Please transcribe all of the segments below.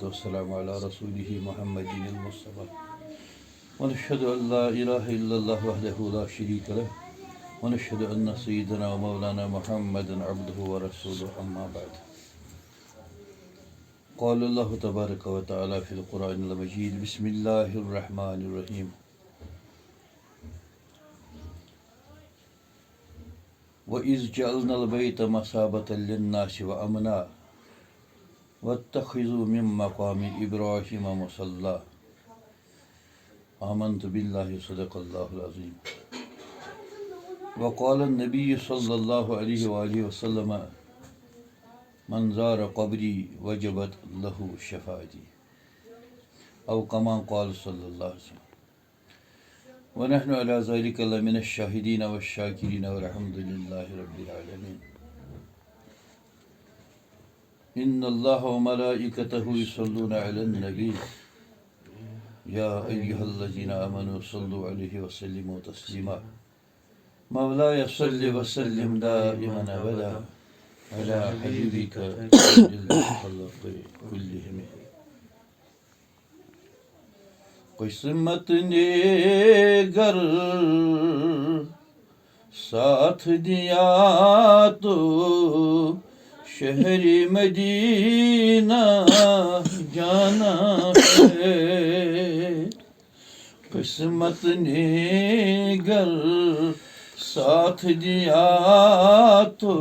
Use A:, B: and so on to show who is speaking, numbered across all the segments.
A: والسلام على رسوله محمد المصطفى ونشهد أن لا إله إلا الله وحده لا شريك له ونشهد أن سيدنا ومولانا محمدا عبده ورسوله أما بعد قال الله تبارك وتعالى في القرآن المجيد بسم الله الرحمن الرحيم وَإِذْ جَعَلْنَا الْبَيْتَ مَثَابَةً لِلنَّاسِ وَأَمْنًا وَاتَّخِذُوا مِن مَّقَامِ إِبْرَاهِيمَ مُصَلًّى آمنت بالله صدق الله العظيم وقال النبي صلى الله عليه وآله وسلم من زار قبري وجبت له شفاعتي أو كما قال صلى الله عليه وسلم ونحن على ذلك لمن الشاهدين والشاكرين والحمد لله رب العالمين إن الله وملائكته يصلون على النبي يا أيها الذين آمنوا صلوا عليه وسلموا تسليما مولاي صل وسلم دائما أبدا على حبيبك الخلق كلهم قسمت نے گر ساتھ دیا تو شہر مدینہ جانا ہے قسمت نے گر ساتھ دیا تو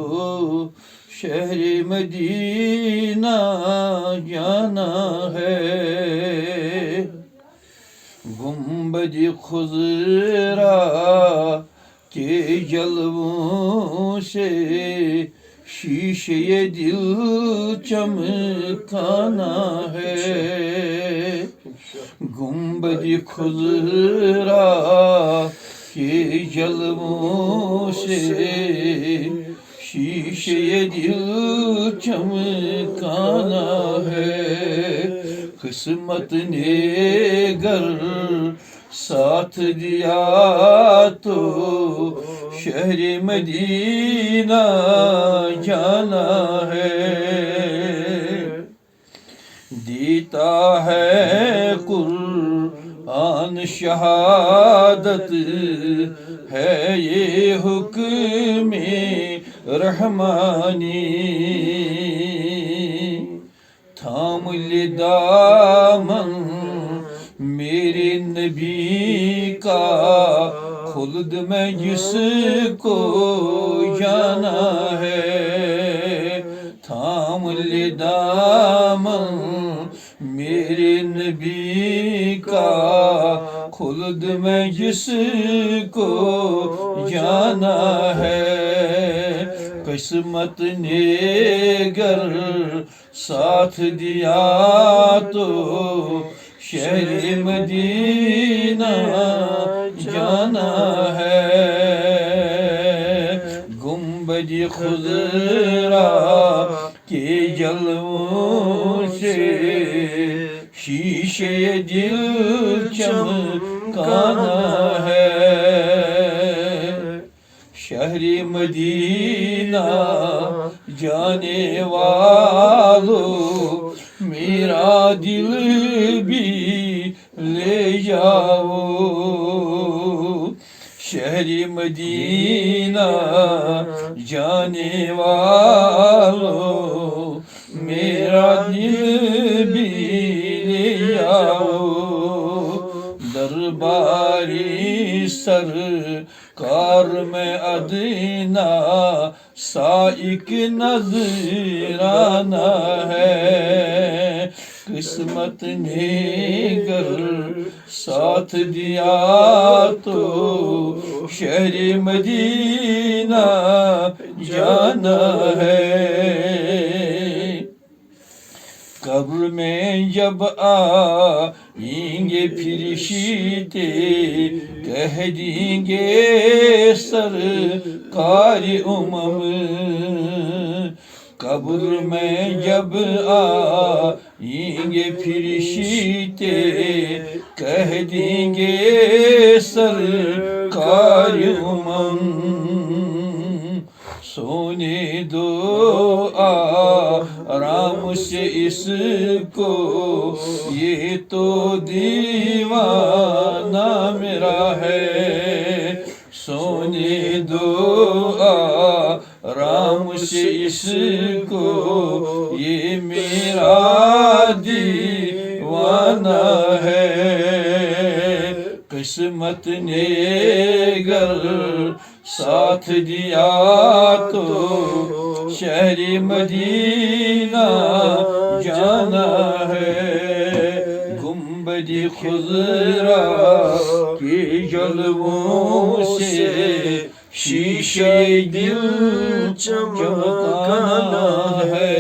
A: شہر مدینہ جانا ہے گنبد خضرا کے جلووں سے شیشے دل چمکانا ہے گنبد خضرا کے جلووں سے شیشے دل چمکانا ہے قسمت نے گر ساتھ دیا تو شہر مدینہ جانا ہے دیتا ہے قرآن شہادت ہے یہ حکم رحمانی تھام لے دامن میرے نبی کا خلد میں جس کو جانا ہے تھام لے دامن میرے نبی کا خلد میں جس کو جانا ہے قسمت نے گر ساتھ دیا تو شہر مدینہ جانا ہے گنبد خضرا کے جلووں سے شیشے دل چمکانا ہے شہر مدینہ جانے والو میرا دل بھی لے جاؤ شہر مدینہ جانے والو میرا دل بھی لے جاؤ درباری سرکار میں ادنا سائق نظرانہ ہے قسمت نے گر ساتھ دیا تو شہر مدینہ جانا ہے قبر میں جب آئیں گے فرشتے کہہ دیں گے سرکار امم قبر میں جب آئیں گے فرشتے کہہ دیں گے سرکار امم سونے دو آرام سے اس کو یہ تو دیوانہ میرا ہے سونے دو آرام سے اس کو یہ میرا دیوانہ ہے قسمت نے گر ساتھ دیا تو شہر مدینہ جانا ہے گنبد خضرا کے جلووں سے شیشے دل چمکانا ہے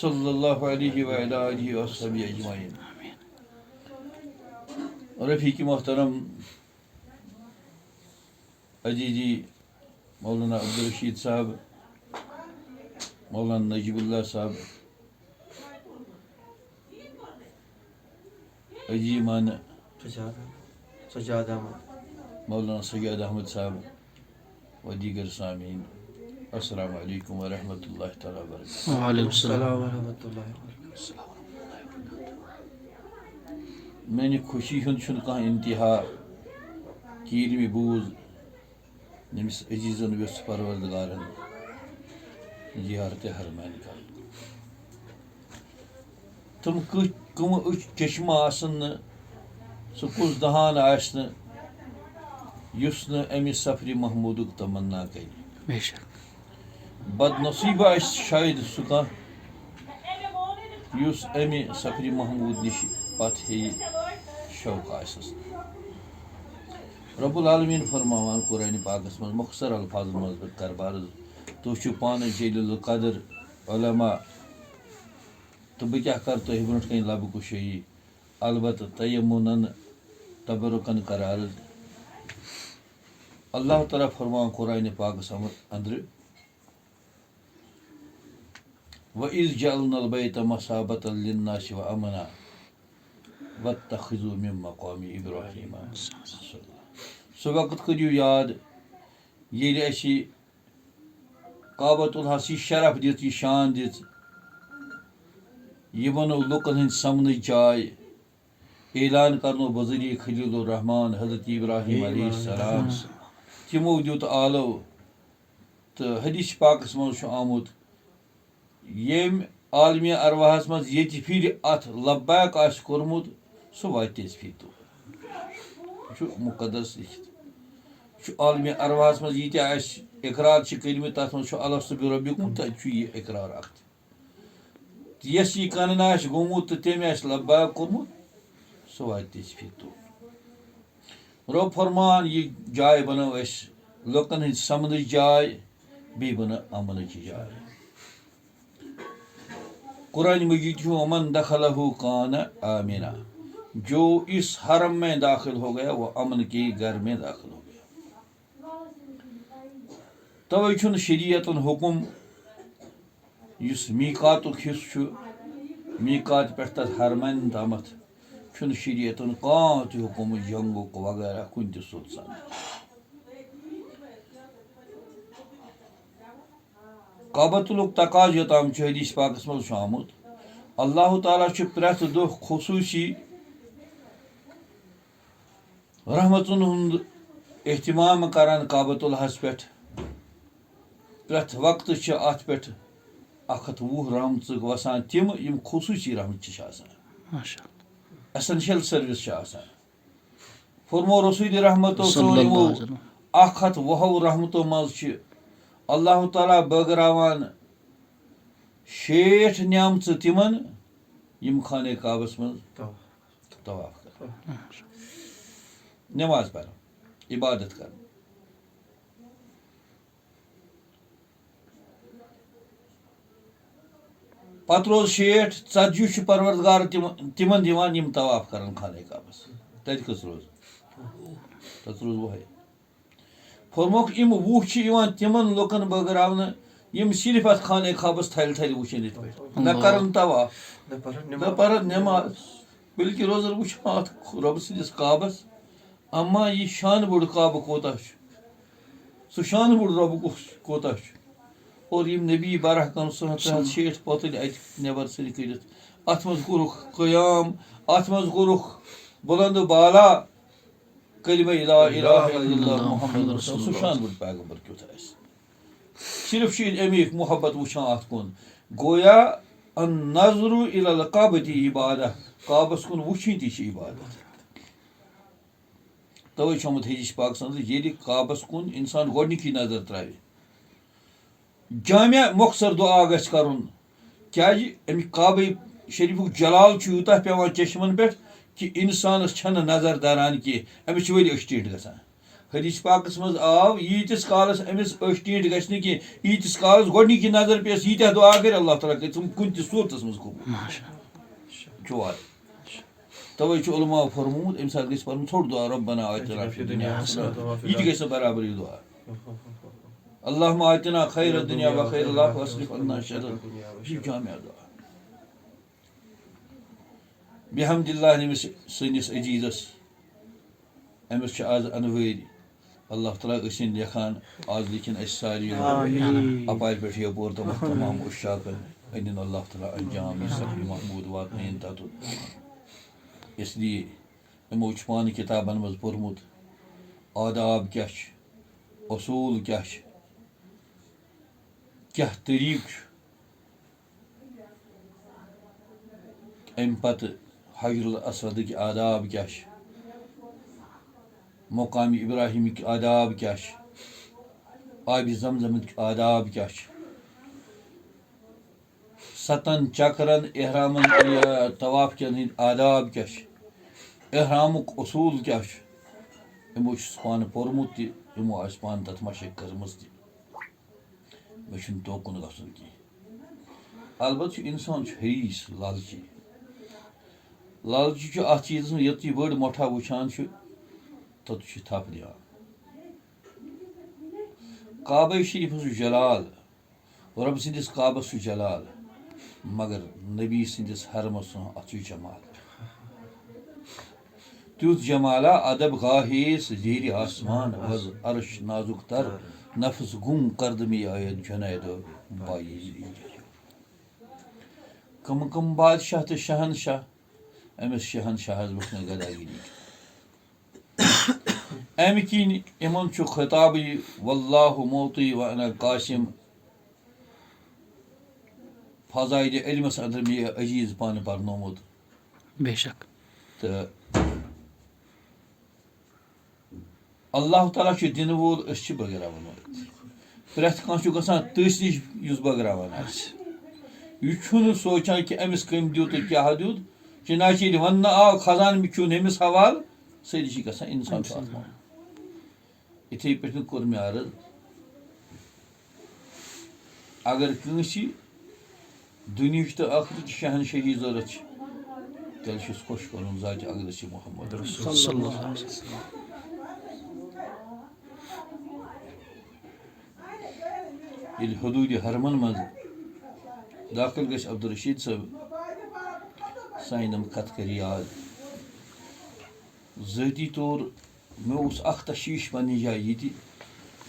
A: صلی اللہ علیہ وآلہ وصحبہ اجمعین رفیق محترم عزیزی مولانا عبدالرشید صاحب مولانا نجیب اللہ صاحب عزیمان
B: سجاد احمد
A: مولانا سجاد احمد صاحب و دیگر سامعین السلام علیکم ورحمۃ اللہ تعالیٰ وبرکاتہ
C: وعلیکم السلام
B: ورحمۃ اللہ وبرکاتہ
A: میانہ خوشی ہند کانٛہہ انتہا کہ ییٚلہِ مےٚ بوٗز ییٚمِس عزیٖزن یوٚژھ پروردگارن زیارتِ حرمین کرُن تِم کٕم أچھ چشمہٕ آسن نہٕ سُہ کُس دہان آسہِ نہٕ یُس نہٕ اَمہِ سفرِ محموٗدُک تمنا کرِ
C: بے شک
A: بد نصیٖب آسہِ شاید سُہ کانٛہہ یُس اَمہِ سفرِ محموٗد نِش پتہٕ ہیٚیہِ شوق آسٮ۪س رب العالمیٖن فرماوان قرآنِ پاکس منٛز مۄخصر الفاظن منٛز بہٕ کرٕ عرض تُہۍ چھِو پانہٕ جلیل القدر علما تہٕ بہٕ کیٛاہ کرٕ تۄہہِ برونٛٹھ کَنہِ لبہٕ کُشٲیی البتہ تیمُنن تبرُکن کرٕ عرض اللہ تعالیٰ فرماوان قرآنِ پاکس اندرٕ وَإِذْ جَعَلْنَا الْبَيْتَ مَثَابَةً لِلنَّاسِ وَأَمْنًا وَاتَّخِذُوا مِن مَّقَامِ إِبْرَاهِيمَ سُہ وقت کٔرِو یاد ییٚلہِ اَسہِ کعبۃ اللہَس یہِ شرف دِژ یہِ شان دِژ یہِ بنوو لُکن ہٕنٛدۍ سمنٕچ جاے اعلان کرنو بذریعہ خلیل الرحمان حضرت ابراہیم علیہ السلام تِمو دیُت آلو تہٕ حدیث پاکس منٛز چھُ آمُت ییٚمۍ عالمہِ ارواحس منٛز ییٚتہِ پھِرِ اتھ لبیک آسہِ کوٚرمُت سُہ واتہِ تیٚژِ پھِرِ تور یہِ چھُ مُقدس لیکھِتھ یہِ چھُ عالمہِ ارواحس منٛز ییٖتیٛاہ اَسہِ اقرار چھِ کٔرمٕتۍ تتھ منٛز چھُ الستُ بربکم تتہِ چھُ یہِ اقرار اکھ تہِ یس یہِ کنن آسہِ گوٚمُت تہٕ تٔمۍ آسہِ لبیک کوٚرمُت سُہ واتہِ تیٚژِ پھِرِ تور رۄب فرمان یہِ جاے بنٲو اَسہِ لُکن ہٕنٛدۍ سمنٕچ جاے بیٚیہِ بنٲو امنٕچ جاے قرآن مجید چھُ ومن دخلہ کان آمنا جو اس حرم میں داخل ہو گیا وہ امن کے گھر میں داخل ہو گیا توے چھُنہٕ شریعتن حکم یُس میٖقاتُک حصہٕ چھُ میٖقات پٮ۪ٹھ تتھ حرمن تامتھ چھُنہٕ شریعتن کانٛہہ تہِ حکم جنگُک وغیرہ کُنہِ تہِ سوٚت سان کعبۃ اللُک تقاضہٕ یوٚتام چھُ حدیث پاکس منٛز چھُ آمُت اللہ تعالیٰ چھُ پرٛٮ۪تھ دۄہ خصوٗصی رحمژن ہُنٛد اہتمام کران کعبۃ اللہس پٮ۪ٹھ پرٛٮ۪تھ وقتہٕ چھِ اتھ پٮ۪ٹھ 110 رحمژٕ وسان تِم یِم خصوٗصی رحمژٕ چھِ آسان ایسنشل سٔروِس چھِ آسان فرمو رسول رحمتو سون یِمو 110 رحمتو منٛز چھِ اللہ تعالیٰ بٲگراوان 60 نعمژٕ تِمن یِم خانہ کعبس منٛز طواف کران نماز پران عبادت کران پتہٕ روز 60 ژتجی چھُ پروردگار تِمن دِوان یِم طواف کران خانہ کعبس تتہِ کٔژ روز تتھ روز 10 فرموکھ یِم 20 چھِ یِوان تِمن لُکن بٲگراونہٕ یِم صرف اتھ خانہ کعبس تھلہِ تھلہِ وٕچھن یِتھ پٲٹھۍ نہ کرن طواف نہ پرن نٮ۪ماز بلکہِ روزن وٕچھان اتھ رۄبہٕ سٕنٛدِس کعبس اما یہِ شانہٕ بوٚڑ کعبہٕ کوتاہ چھُ سُہ شانہٕ بوٚڑ رۄبہٕ کوتاہ چھُ اور یم نبی بارہ کن 360 پوتل ات نبر سر کرت ات مز کورک قیام ات مز کورک بلند بالا کلمہ لا الہ الا اللہ محمد رسول اللہ سشان بڑ پیغمبر کیت آس صرف امیک محبت وچھان ات کن گویا ان نظر الی القعبۃ عبادہ کعبس کن وچھن تہ عبادت توے چھمت حدیث پاک سند ییٚلہِ کعبس کن انسان گۄڈنِکی نظر تراوِ جامع مۄخصر دعا گژھِ کرُن کیازِ اَمہِ کعبہ شریفُک جلال چھُ یوٗتاہ پیٚوان چشمن پٮ۪ٹھ کہ انسانس چھنہٕ نظر دران کینٛہہ أمِس چھِ ؤلۍ أچھ ٹیٖٹھ گژھان حدیث پاکس منٛز آو ییٖتِس کالس أمِس أچھ ٹیٖٹھ گژھِ نہٕ کینٛہہ ییٖتِس کالس گۄڈنِکی نظر پیٚیس ییٖتیاہ دعا کٔرۍ اللہ تعالیٰ کٔرۍ ژٕ کُنہِ تہِ صوٗرتس منٛز قبوٗل چھُ وارٕ توے چھُ علماء فرموٗد اَمہِ ساتہٕ گژھِ پرُن ژھوٚٹ دعا ربنا آتنا فی الدنیا حسنہ یہِ تہِ گژھِ نہٕ برابر یہِ دعا اللہُمہ آتنا خیر الدنیا و خیر الآخرہ واصرف عنا شر یہِ چھُ جامع دعا بحمد اللہ أمِس سٲنِس عزیٖزس أمِس چھِ آز انوٲرۍ اللہ تعالیٰ ٲسِن لیکھان آز لیکھِن اَسہِ ساروِیو اپارِ پٮ۪ٹھ یپور تمام عشاقن أنِن اللہ تعالیٰ انجام یہِ صحیح محموٗد واتنٲیِن تتُن اس لیے یِمو چھُ پانہٕ کِتابن منٛز پوٚرمُت آداب کیاہ چھِ اصوٗل کیاہ چھِ کیاہ طریٖقہٕ چھُ امہِ پتہٕ حجر الاسودٕکۍ آداب کیاہ چھِ مقامِ ابراہیٖمٕکۍ آداب کیاہ چھِ آبِ زمزمٕکۍ آداب کیاہ چھِ 7 چکرن احرامن طواف کٮ۪ن ہٕنٛدۍ آداب کیاہ چھِ احرامُک اصوٗل کیاہ چھُ یِمو چھُس پانہٕ پوٚرمُت تہِ یِمو آسہِ پانہٕ تتھ مشق کٔرمٕژ تہِ مےٚ چھُنہٕ توکُن گژھُن کینٛہہ البتہ چھُ انسان چھُ حریٖص لالچی لالچی چھُ اتھ چیٖزس منٛز یوٚت یہِ بٔڑ مۄٹھا وٕچھان چھُ توٚت چھُ تھپھ دِوان کعبہ شریٖفس چھُ جلال رۄبہٕ سٕنٛدِس کعبس چھُ جلال مگر نبی سٕنٛدِس حرمس اتھ چھُ جمال تیُتھ جمالہ ادب گاہیس زیرِ آسمان وز عرش نازک تر نفس گم کردمی آید جنیدو بائی کم کم بادشاہ تہٕ شہنشاہ أمِس شہنشاہس وٕچھ نہٕ گداگیری امہِ کِنۍ یِمن چھُ خطابٕے واللہ موتی و انا قاسم فضایلہِ علمس اندر مےٚ یہِ عزیٖز پانہٕ پرنومُت
C: بے شک
A: تہٕ اللہ تعالیٰ چھُ دِنہٕ وول أسۍ چھِ بٲگراوان پرٛٮ۪تھ کانٛہہ چھُ گژھان تٔسۍ نِش یُس بٲگراوان آسہِ یہِ چھُنہٕ سونٛچان کہِ أمِس کٔمۍ دیُت تہٕ کیٛاہ دیُت چنانچہ ییٚلہِ وننہٕ آو خزانہٕ چھُ أمِس حوالہٕ سٲری چھِ گژھان انسان چھُ اتھ منٛز یِتھٕے پٲٹھۍ کوٚر مےٚ عرض اگر کٲنٛسہِ دُنہِچ تہٕ ٲخرٕچ شہنشٲہی ضوٚرتھ چھِ تیٚلہِ چھُس خۄش کرُن ذاتِ اقدس محمد رسول ییٚلہِ حدوٗدِ حرمن منٛز داخل گژھِ عبدالرشیٖد صٲب سانہِ یِم کتھٕ کرِ یاد ذٲتی طور مےٚ اوس اکھ تشویٖش پننہِ جایہِ یہِ تہِ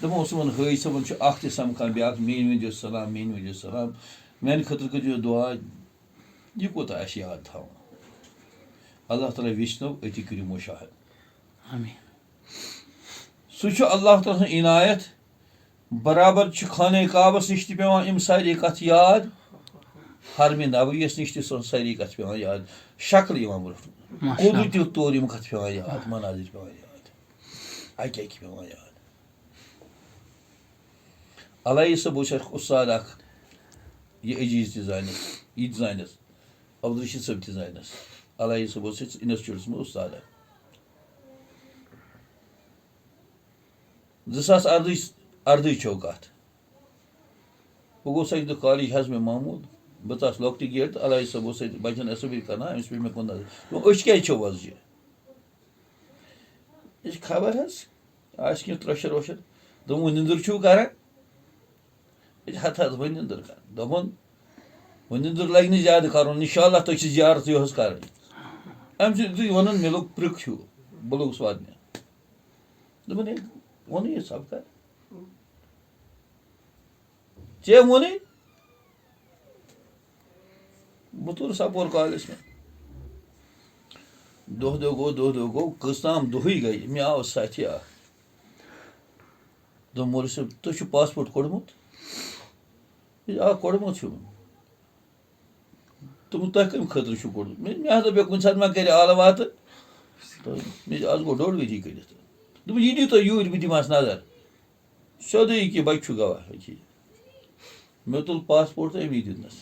A: دپان اوس یِمن حٲج صٲبن چھُ اکھ تہِ سمکھان بیٛاکھ میٛٲنۍ ؤنۍزیو سلام میٛٲنۍ ؤنۍزیو سلام میٛانہِ خٲطرٕ کٔرۍزیو دُعا یہِ کوٗتاہ آسہِ یاد تھاوُن اللہ تعالیٰ ویٚژھنو أتی کٔرِو مُشاہد
C: آمیٖن
A: سُہ چھُ اللہ تعالیٰ سٕنٛز عنایت برابر چھِ خانہ کعبس نِش تہِ پیٚوان یِم سارے کتھٕ یاد حرمِ نبویَس نِش تہِ سۄ سارے کتھٕ پیٚوان یاد شکل یِوان برونٛٹھ کوٚدُر تہِ طور یِم کتھٕ پیٚوان یاد مناظر پیٚوان یاد اکہِ اکہِ پیٚوان یاد علایی صٲب اوس اکھ اُستاد اکھ یہِ عزیٖز تہِ زانٮ۪س یہِ تہِ زانٮ۪س عبدالرشیٖد صٲب تہِ زانٮ۪س علایی صٲب اوس اَسہِ اِنسٹِچوٗٹس منٛز اُستاد اکھ 2014 چھو کتھ بہٕ گوٚوس اکہِ دۄہ کالیج حظ مےٚ معموٗل بہٕ ژاس لۄکٹہِ گیٹ تہٕ علایی صٲب اوس اَتہِ بچن اٮ۪سمبلی کران أمِس پیٚیہِ مےٚ کُن نظر دوٚپُن أچھ کیٛازِ چھو وۄزجہِ یہِ چھِ خبر حظ آسہِ کینٛہہ ترٛوشر وۄشر دوٚپُن نِندٕر چھُو کران ہتھ حظ وۄنۍ نِندٕر کران دوٚپُن وۄنۍ نِندٕر لگہِ نہٕ زیادٕ کرُن انشاء اللہ تۄہہِ چھِ زیارت یِہُس کرٕنۍ اَمہِ سۭتۍ یُتھُے وَنان مےٚ لوٚگ پرٛک ہیوٗ بہٕ لوٚگُس وَدنہِ دوٚپُن ہے ووٚنُے یہِ سب کر ژےٚ ووٚنُے بہٕ توٚرُس اَپور کالجَس منٛز دۄہ گوٚو کٔژتام دۄہٕے گٔے مےٚ آو ساتھی اَکھ دوٚپ مولوی صٲب تُہۍ چھُو پاسپوٹ کوٚڑمُت آ کوٚڑمُت چھُم دوٚپُن تۄہہِ کَمہِ خٲطرٕ چھُو کوٚڑمُت مےٚ حظ دوٚپ کُنہِ ساتہٕ ما کَرِ آلہٕ واتہٕ تہٕ مےٚ آز گوٚو 1.5 ؤری کٔرِتھ دوٚپُن یہِ دِیِو تُہۍ یوٗرۍ بہٕ دِمہس نظر سیوٚدُے ییٚکیٛاہ بَچہِ چھُ گواہ ییٚکیٛاہ مےٚ تُل پاسپوٹ تہٕ أمی دیُتنَس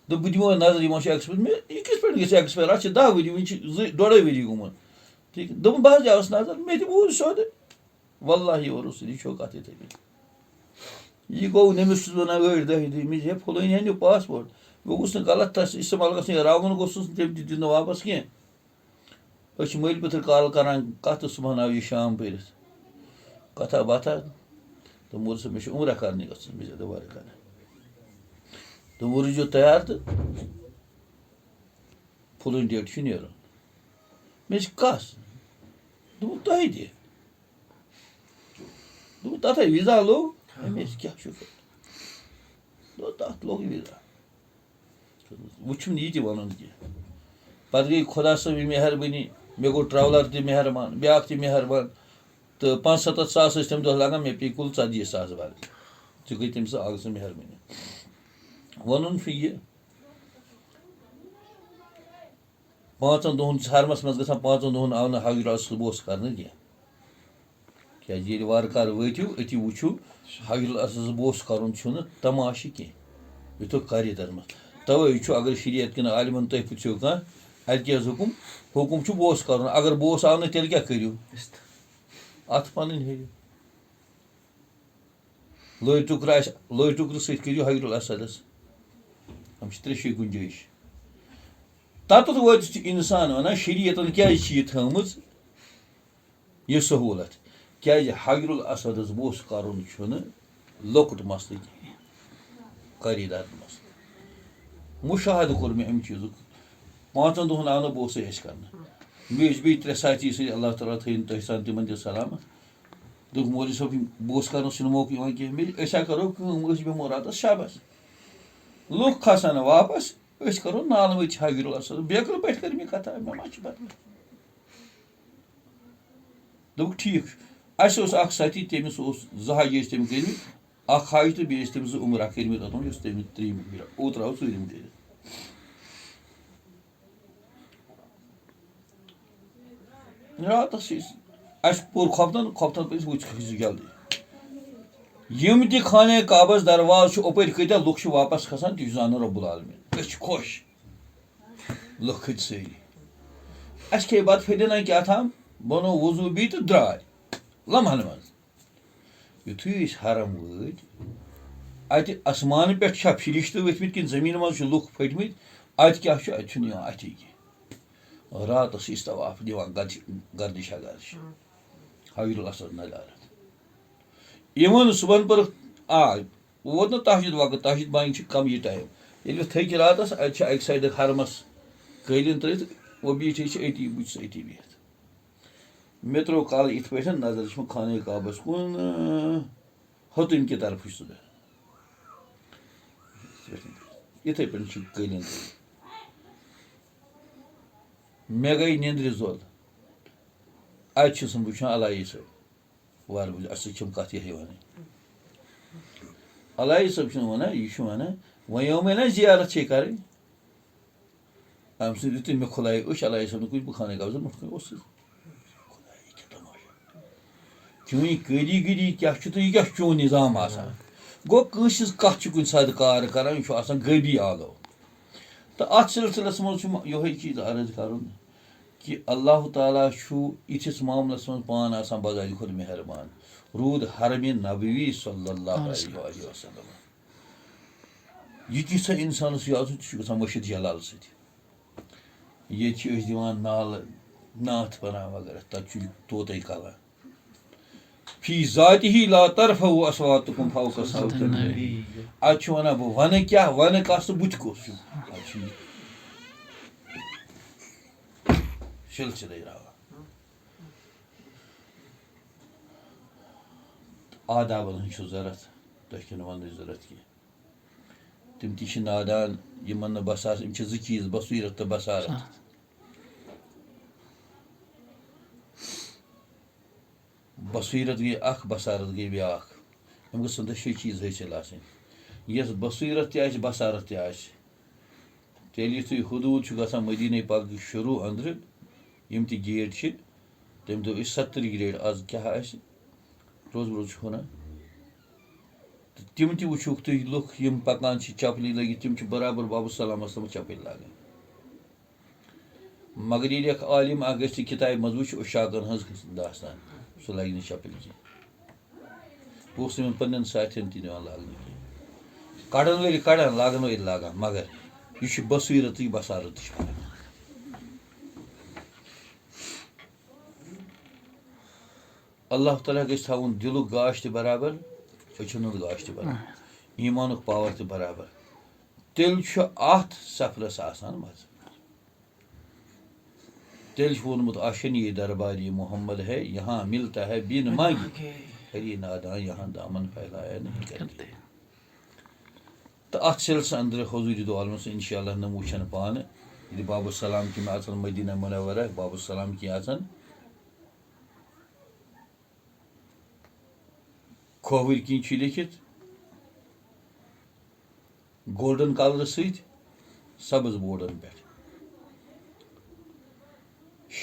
A: دوٚپ بہٕ دِمو نظر یِمو چھِ ایٚکٕسپایر مےٚ یہِ کِتھ پٲٹھۍ گژھِ ایٚکٕسپایر اَتھ چھِ 10 ؤری وٕنہِ چھِ 2.5 ؤری گوٚمُت ٹھیٖک دوٚپُن بہٕ حظ دِمَس نظر مےٚ تہِ بوٗز سیوٚد واللہ ورسول یہِ چھو کَتھ یِتھَے کٔنۍ یہِ گوٚو نٔمِس چھُس وَنان 8-10 دۄہہِ مےٚ ہے پھُلٲنۍ أنِو پاسپوٹ وۄنۍ گوٚژھ نہٕ غلط تَس اِستعمال گژھُن یا راوُن گوٚژھُس نہٕ تٔمۍ تہِ دیُت نہٕ واپَس کینٛہہ أسۍ چھِ مٔلۍ پٔتھٕر کال کَران کَتھ تہٕ صُبحن آو یہِ شام پٔرِتھ کَتھا باتھا تہٕ مولوی صٲب مےٚ چھُ عمرہ کَرنہِ گژھُن مےٚ چھِ دُبارٕ کَرٕنۍ دوٚپُن روٗزِو تیار تہٕ پھُلٲنۍ ڈیٹ چھُ نیرُن مےٚ چھِ کَس دوٚپُن تۄہہِ تہِ دوٚپُن تَتھَے ویٖزا لوٚگ مےٚ کیٛاہ چھُ دوٚپ تَتھ لوٚگ ویٖزا وٕچھُم نہٕ یہِ تہِ وَنُن کینٛہہ پَتہٕ گٔے خۄدا صٲبٕنۍ مہربٲنی مےٚ گوٚو ٹرٛاولَر تہِ مہربان بیٛاکھ تہِ مہربان تہٕ 75 ساس ٲسۍ تَمہِ دۄہ لَگان مےٚ پیٚیہِ کُل 40 ساس بَرٕنۍ ژٕ گٔے تٔمۍ سٕنٛز اَکھ زٕ مہربٲنی وَنُن چھُ یہِ 5 دۄہَن چھُس ہَرمَس منٛز گژھان 5 دۄہَن آو نہٕ حجُر اصوب کَرنہٕ کینٛہہ کیٛازِ ییٚلہِ وارٕ کارٕ وٲتِو أتی وٕچھِو حجُر اصوب کَرُن چھُنہٕ تماشہٕ کینٛہہ یہِ تھوٚو قاعدٕ منٛز تَوَے چھُ اگر شریعت کٮ۪ن عالمَن تُہۍ پِرٛژھِو کانٛہہ اَتہِ کیٛاہ حظ حُکُم چھُ بوس کَرُن اگر بوس آو نہٕ تیٚلہِ کیٛاہ کٔرِو اَتھ پَنٕنۍ ہیٚیِو لٔج ٹُکرٕ سۭتۍ کٔرِو حجُر اصودَس یِم چھِ 3 گُنجٲیِش تَتَتھ وٲتِتھ چھُ اِنسان وَنان شریعتَن کیٛازِ چھِ یہِ تھٲومٕژ یہِ سہوٗلت کیٛازِ حجُر اصودَس بوس کَرُن چھُنہٕ لۄکُٹ مسلہٕ کینٛہہ قاعدٕ مسلہٕ مُشاہدٕ کوٚر مےٚ اَمہِ چیٖزُک 5 دۄہَن آو نہٕ بوسٕے اَسہِ کَرنہٕ مےٚ ٲسۍ بیٚیہِ 3 ساتھی سۭتۍ اللہ تعالیٰ تھٲیِن تۄہہِ سان تِمَن تہِ سلامت دوٚپُکھ مولوی صٲب بوس کَرنَس چھُنہٕ موقعہٕ یِوان کینٛہہ أسۍ ہا کَرو کٲم أسۍ بیٚہمو راتَس شَبَس لُکھ کھسن نہٕ واپَس أسۍ کَرو نالہٕ وٕتھۍ حجُر اصود بیکرٕ پٲٹھۍ کٔر مےٚ کَتھا مےٚ ما چھِ پَتہ دوٚپُکھ ٹھیٖک چھُ اَسہِ اوس اَکھ ساتھی تٔمِس اوس 2 حج ٲسۍ تٔمۍ کٔرمٕتۍ اَکھ حج تہٕ بیٚیہِ ٲسۍ تٔمِس 2 عمرہ کٔرمٕتۍ اوٚتام یُس تٔمِس 3 اوترٕ آو 4م کٔرِتھ راتَس چھِ أسۍ اَسہِ پوٚر کھۄفتَن پٔرِتھ وٕچھ کھٔسِو جلدی یِم تہِ خانہ کعبَس دروازٕ چھُ اوٚپٲرۍ کۭتیاہ لُکھ چھِ واپَس کھسان تہِ چھُ زانُن رۄب العالمیٖن أسۍ چھِ خۄش لُکھ کھٔتۍ سٲری اَسہِ کھے بَتہٕ پھٔلۍ کیٛاہ تھام بَنوو وضوٗ بیٚیہِ تہٕ درٛاے لمحن منٛز یُتھُے أسۍ حرم وٲتۍ اَتہِ اَسمانہٕ پٮ۪ٹھ چھا فرشتہٕ ؤتھۍمٕتۍ کِنہٕ زٔمیٖن منٛز چھِ لُکھ پھٔٹۍمٕتۍ اَتہِ کیٛاہ چھُ اَتہِ چھُنہٕ یِوان اَتھی کینٛہہ راتَس ٲسۍ طواف دِوان گردِشا گردِش حجُر اصود نظارٕ اِوٕن صُبحن پٔرٕکھ ووت نہٕ تہجُد وقت تہجُد بانٛگہِ چھِ کَمٕے ٹایم ییٚلہِ وۄنۍ تھٔکۍ راتَس اَتہِ چھِ اَکہِ سایڈٕ حرمَس قٲلیٖن ترٛٲیِتھ وۄنۍ بیٖٹھۍ أسۍ چھِ أتی بہٕ چھُس أتی بِہِتھ مےٚ ترٛوو کالہٕ یِتھ پٲٹھۍ نظر چھُم خانہ کعبَس کُن ہوٚتُن کہِ طرفہٕ چھُس بہٕ یِتھَے پٲٹھۍ چھِ قٲلیٖن ترٛٲیِتھ مےٚ گٔے نیٚنٛدرِ زوٚل اَتہِ چھُس بہٕ وٕچھان علایی صٲب وارٕ بوٗزِو اَسہِ سۭتۍ چھِم کَتھ یِہٕے وَنٕنۍ علایی صٲب چھُنہٕ وَنان یہِ چھُ وَنان وۄنۍ آو مےٚ نا زیارت چھے کَرٕنۍ اَمہِ سۭتۍ یُتھُے مےٚ کھُلایے أچھ علایی صٲبنہٕ کُن بہٕ خانہ کعبَس برونٛٹھ کَنۍ اوسُس خۄدایا یہِ کیٛاہ تماشا چٲنۍ کٲری کیٛاہ چھُ تہٕ یہِ کیٛاہ چھُ چون نِظام آسان گوٚو کٲنٛسہِ ہِنٛز کَتھ چھِ کُنہِ ساتہٕ کار کَران یہِ چھُ آسان غٲبی آلو تہٕ اَتھ سِلسِلَس منٛز چھُم یِہوٚے چیٖز عرض کَرُن کہِ اللہ تعالیٰ چھُ یِتھِس معاملَس منٛز پانہٕ آسان بَزاتہِ خۄد مہربان روٗد حرمِ نبوی صلی اللہ علیہ وسلم یہِ تہِ چھا اِنسانَس یاد سُہ تہِ چھُ گژھان مٔشِد جلال سۭتۍ ییٚتہِ چھِ أسۍ دِوان نالہٕ نعت پَران وغیرہ تَتہِ چھُ طوطے کَلام فی ذاتہِ ہی لا ترفعوا اصواتکم فوق صوتِ النبی اَتہِ چھُ وَنان بہٕ وَنہٕ کیٛاہ وَنہٕ کَس تہٕ بُتھِ کُس چھُ اَتہِ چھُ یہِ سِلسِلَے راوان آدابَن ہٕنٛز چھُ ضوٚرَتھ تۄہہِ چھُنہٕ وَننٕچ ضوٚرَتھ کینٛہہ تِم تہِ چھِ نادان یِمن نہٕ بصارت یِم چھِ زٕ چیٖز بصیرت تہٕ بصارت بصیرت گٔے اکھ بصارت گٔے بیٛاکھ یِم گژھن دۄشوٕے چیٖز حٲصِل آسٕنۍ یۄس بصیرت تہِ آسہِ بصارت تہِ آسہِ تیٚلہِ یُتھُے حدوٗد چھُ گژھان مدیٖنہ پاکٕکۍ شروٗع أنٛدرٕ یِم تہِ گیٹ چھِ تٔمۍ دوٚپ أسۍ 70 گریڈ آز کیٛاہ آسہِ روز چھُ وَنان تہٕ تِم تہِ وٕچھوُکھ تُہۍ لُکھ یِم پَکان چھِ چَپلی لٲگِتھ تِم چھِ برابر بابو سلامَس تِم چَپٕلۍ لاگان مگر ییٚلہِ اکھ عالِم اکھ گژھِ کِتابہِ منٛز وٕچھ اُشاقن ہٕنٛز داستان سُہ لاگہِ نہٕ چَپٕلۍ کینٛہہ بہٕ اوسُس یِمن پننٮ۪ن ساتھٮ۪ن تہِ دِوان لاگنہٕ کینٛہہ کَڑن وٲلۍ کَڑان لاگن وٲلۍ لاگان مگر یہِ چھُ بصیرتٕے بصارتٕچ فرق اللہ تعالیٰ گژھِ تھاوُن دِلُک گاش تہِ برابر أچھن ہُنٛد گاش تہِ برابر ایٖمانُک پاور تہِ برابر تیٚلہِ چھُ اَتھ سفرس آسان مزٕ تیٚلہِ چھُ ووٚنمُت آشن یہ درباری محمد ہے یہاں ملتا ہے بِن مانگے ہری ناداں یہاں دامن پھیلایا نہیں کرتے تہٕ اَتھ سلسلہٕ أنٛدرٕ حضوٗرِ دو عالمس اِنشاء اللہ نہٕ وٕچھن پانہٕ ییٚلہِ بابو سلام کِنۍ اژان مدیٖنہ منورہ بابو سلام کِنۍ اژان کھووٕرۍ کِنۍ چھُ لیکھِتھ گولڈن کلرٕ سۭتۍ سبٕز بوڈن پٮ۪ٹھ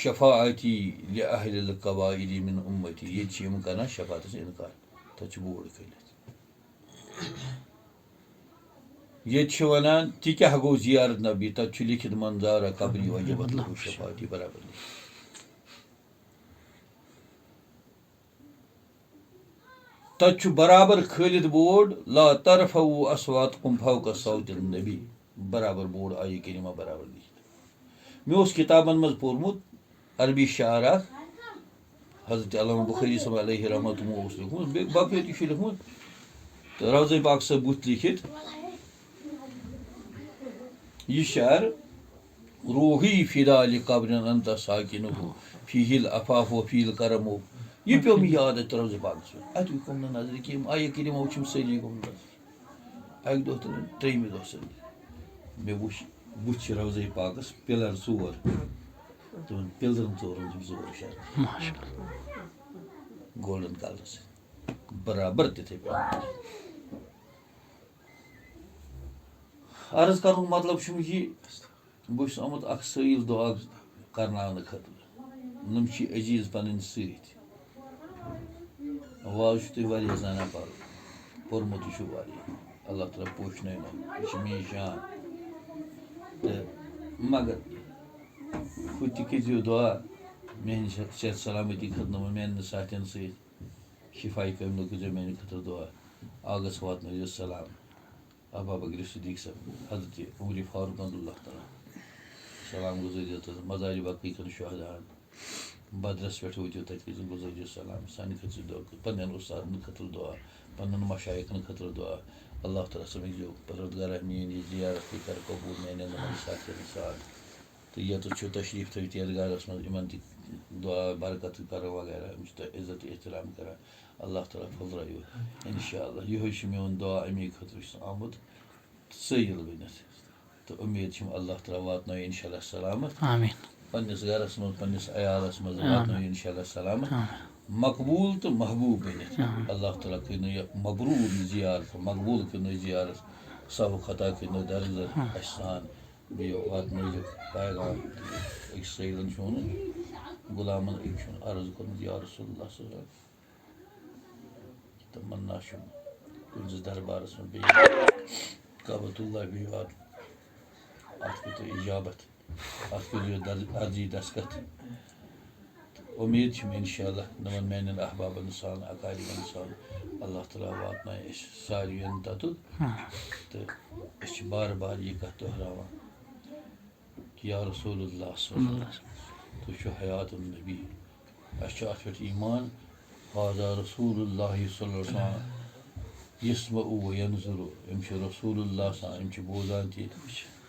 A: شفاعتی لأہلِ القبائل من اُمتی ییٚتہِ چھِ یِم کران شفاعتس اِنکار تتھ چھُ بوڑ کھٔلِتھ ییٚتہِ چھِ وَنان تہِ کیٛاہ گوٚو زیارت نبی تتھ چھُ لیکھِتھ منظارہ قبری وجبت لہو شفاعتی برابر لیکھِتھ تتھ چھُ برابر کھٲلِتھ بوڑ لا ترفعوا اصواتکم فوق صوت النبی برابر بوڑ آیہِ کریٖمہ برابر لیکھِتھ مےٚ اوس کِتابن منٛز پوٚرمُت عربی شعر اکھ حضرت علامہ بخاری صٲب علیہ رحمہ تِمو اوس لیوٗکھمُت بیٚیہِ باقٕیو تہِ چھُ لیوٗکھمُت تہٕ روضہ پاک صٲب بُتھ لیکھِتھ یہِ شعر روحی فدا لقبرن انت ساکِنہ فیہ العفاف و فیہ الکرم یہِ پیوٚو مےٚ یاد اَتہِ روضہ پاکس پٮ۪ٹھ اَتہِ گوٚم نہٕ نظرِ کہِ یِم آیہِ کریٖمہ وٕچھ یِم سٲری گوٚم نظر اَکہِ دۄہ تہٕ ترٛیٚیِمہِ دۄہ سٲری مےٚ وٕچھ بُتھِ چھِ روضہ پاکس پِلر 4 تِمن پِلرن ژورن چھِ 2 شعر گولڈن کلرٕ سۭتۍ برابر تِتھٕے پٲٹھۍ عرض کرنُک مطلب چھُم یہِ بہٕ چھُس آمُت اکھ سٲیِل دعا کرناونہٕ خٲطرٕ یِم چھِ عزیٖز پنٕنۍ سۭتۍ واز چھُ تُہۍ واریاہ زانان پوٚرمُت تہِ چھُ واریاہ اللہ تعالیٰ پوشنٲینو یہِ چھِ میٲنۍ شان تہٕ مگر ہُہ تہِ کٔرزیو دعا میانہِ صحت سلامتی خٲطرٕ میانٮ۪ن ساتھٮ۪ن سۭتۍ شِفاے کٲمِلُک کٔرزیو میانہِ خٲطرٕ دعا آگس واتنٲیزیو سلام ابا بکر صدیق صٲب حضرت عمر فاروق اللہ تعالیٰ سلام گُزٲرزیو تہٕ مزارِ بقیٖقن شہداہن بدرس پٮ۪ٹھ وٲتِو تتہِ کٔرزیو گُزٲرزیو سلام سانہِ خٲطرٕ دعا پننٮ۪ن اُستادن خٲطرٕ دعا پننٮ۪ن مشایخن خٲطرٕ دعا اللہ تعالیٰ سمجھزیو پروردگارہ میٲنۍ یہِ زیارت تہِ کر قبوٗل میانٮ۪ن یِمن ساتھٮ۪ن ساتھ تہٕ ییٚتٮ۪تھ چھُ تشریٖف تھٲوِتھ یتگارس منٛز یِمن تہِ دعا برکت کرو وغیرہ یِم چھِ تۄہہِ عزت احترام کران اللہ تعالیٰ پھٔلرٲیِو انشاء اللہ یِہوے چھُ میون دعا امی خٲطرٕ چھُس آمُت سٲیِل بٔنِتھ تہٕ اُمید چھِم اللہ تعالیٰ واتنٲیِو انشاء اللہ سلامت
C: آمیٖن
A: پننِس گرس منٛز پننِس عیالس منٛز واتنٲیِو انشاء اللہ سلامت مقبوٗل تہٕ محبوٗب بٔنِتھ اللہ تعالیٰ کٔرِنو یہِ مبروٗر یہِ زیارت مقبوٗل کٔرِنو یہِ زیارت صحو خطا کٔرِنو درگُزر اَسہِ سان بیٚیہِ واتنٲیِو پیغام أکِس سٲیلن چھُ وَنُن غلامن أکۍ چھُن عرض کوٚرمُت یا رسول اللہ صلی اللہ علیہ وسلم تمنا چھُم تُہنٛدِس دربارس منٛز بیٚیہِ کعبۃ اللہ بیٚیہِ واتُن اَتھ کٔرتو اِجابت اَتھ کٔرزیو عرضی دستخط اُمید چھِم اِنشاء اللہ نوٚمن میانٮ۪ن احبابن سان اقاربن سان اللہ تعالیٰ واتنایہِ أسۍ ساروِین تتُت تہٕ أسۍ چھِ بار بار یہِ کتھ دۄہراوان کہِ یا رسول اللہ صلی اللہ علیہ وسلم تُہۍ چھِو حیات النبی اَسہِ چھُ اَتھ پٮ۪ٹھ ایٖمان ہاذا رسول اللہ صلی اللہ علیہ وسلم یسمعُ و ینظُرُ یِم چھِ رسول اللہ آسان یِم چھِ بوزان تہِ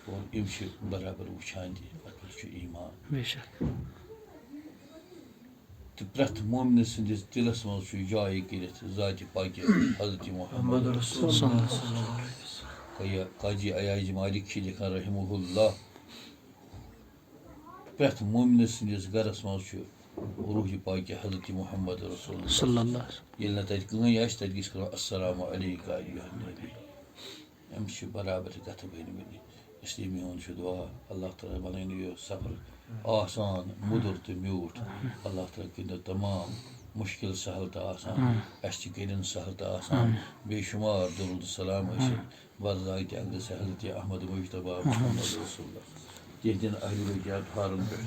A: اور یِم چھِ برابر وٕچھان تہِ اَتھ پٮ۪ٹھ چھُ ایٖمان تہٕ پرٛٮ۪تھ مومنہٕ سٕنٛدِس دِلس منٛز چھُ جایہِ کٔرِتھ ذاتِ پاکہِ حضرت محمد Qadi Ayacı Malik Şilikan Rahimullah prätt müminin sınırs garas maz şu ruhi paki Hazreti Muhammed Resulullah
C: Sallallahu aleyhi ve sellem.
A: Yelna tadkın yaş tadkis kıra Esselamu aleyke eyyühen nebi Emşi beraber katı benim İstemiyorum şu dua Allah Teala bana iniyor sabır asan mudurtu miyurt Allah Teala günde tamam müşkil sahilde asan eşçikenin sahilde asan beşumar duruldu selam eşin vallahi geldi sahilde Ahmet-i Mujtaba Muhammed Resulullah Dihnin ahli ve cihat harun ver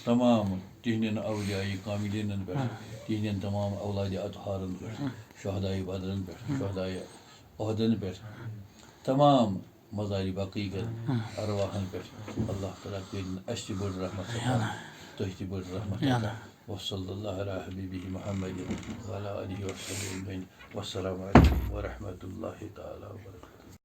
A: tamam dihnin avliyayı kamilinin ver dihnin tamam avladi atharın ver şuhadayı badrın ver şuhadayı Uhud'un ver tamam mazari bakiyen arvahın ver Allah Teala benim eşli bir rahmet Tuhti bir rahmet ve sallallahu ala habibihi Muhammedin ve ala alihi ve sellem ve selamu aleyküm ve rahmetullahi teala ve